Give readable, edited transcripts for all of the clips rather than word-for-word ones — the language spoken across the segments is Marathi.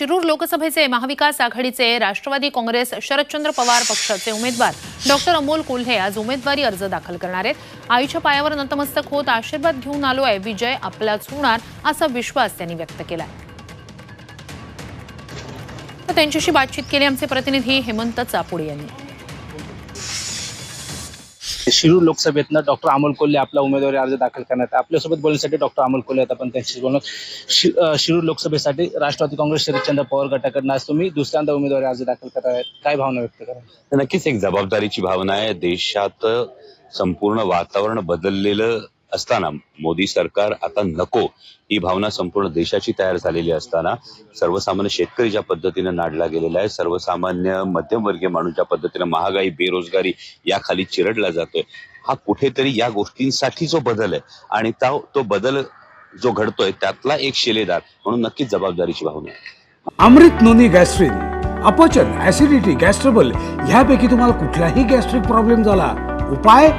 शिरूर लोकसभेचे महाविकास आघाडीचे राष्ट्रवादी काँग्रेस शरदचंद्र पवार पक्षाचे उमेदवार डॉक्टर अमोल कोल्हे आज उमेदवारी अर्ज दाखल करणार आहेत। आईच्या पायावर नतमस्तक होत आशीर्वाद घेऊन आलोय, विजय आपलाच होणार असा विश्वास त्यांनी व्यक्त केलाय। त्यांच्याशी बातचीत केली आमचे प्रतिनिधी हेमंत चापुडे यांनी। शिरूर लोकसभेतनं डॉक्टर अमोल कोल्हे आपला उमेदवारी अर्ज दाखल करण्यात आपल्यासोबत बोलण्यासाठी डॉक्टर अमोल कोल्हे आपण त्यांच्याशी बोलणार। शिरूर लोकसभेसाठी राष्ट्रवादी काँग्रेस शरदचंद्र पवार गटाकडून आज तुम्ही दुसऱ्यांदा उमेदवारी अर्ज दाखल करताय, काय भावना व्यक्त करा? नक्कीच एक जबाबदारीची भावना आहे। देशात संपूर्ण वातावरण बदललेलं असताना मोदी सरकार आता नको ही भावना संपूर्ण देशाची तयार झालेली असताना सर्वसामान्य शेतकरी ज्या पद्धतीने नाडला गेलेला आहे, सर्वसामान्य मध्यमवर्गीय माणूस ज्या पद्धतीने महागाई बेरोजगारी याखाली चिरडला जातोय, हा कुठेतरी या गोष्टींसाठी जो बदल आहे आणि तो बदल जो घडतोय त्यातला एक शिलेदार म्हणून नक्कीच जबाबदारीची भावना आहे। अमृत नोनी गॅस्ट्रिन, अपचन, ऍसिडिटी, गॅस्ट्रबल ह्यापैकी तुम्हाला कुठलाही गॅस्ट्रिक प्रॉब्लेम झाला, उपाय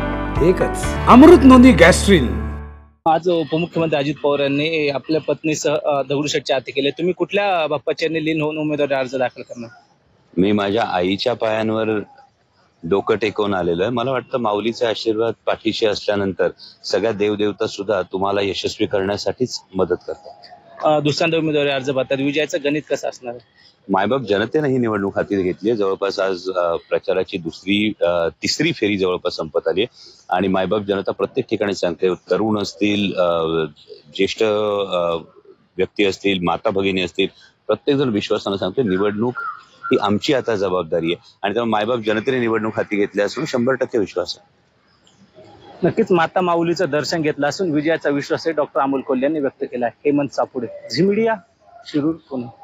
एकच, अमृत नोनी गॅस्ट्रिन। आज उपमुख्यमंत्री अजित पवार यांनी आपल्या पत्नीसह दगडूशेठच्या आरती केले, तुम्ही कुठल्या बाप्पाच्या लीन होऊन उमेदवारी अर्ज दाखल करणार? मी माझ्या आईच्या पायांवर डोकं टेकवून आलेलो आहे। मला वाटतं माऊलीचे आशीर्वाद पाठीशी असल्यानंतर सगळ्या देवदेवता सुद्धा तुम्हाला यशस्वी करण्यासाठीच मदत करतात। दुसऱ्यांदा उमेदवारी अर्ज भरतात, विजयाचं गणित कसं असणार आहे? मायबाप जनतेने ही निवडणूक हाती घेतली आहे। जवळपास आज प्रचाराची तिसरी फेरी जवळपास संपत आली आणि मायबाप जनता प्रत्येक ठिकाणी सांगते, तरुण असतील, ज्येष्ठ व्यक्ती असतील, माता भगिनी असतील, प्रत्येक जण विश्वासानं सांगते निवडणूक ही आमची आता जबाबदारी आहे आणि त्यामुळे मायबाप जनतेने निवडणूक हाती घेतली असून 100% विश्वास आहे। नक्कीच माता माऊलीचं दर्शन घेतलं असून विजयाचा विश्वास डॉक्टर अमोल कोल्हे यांनी व्यक्त केला आहे। हेमंत चापुडे, झी मीडिया, शिरूर, पुणे।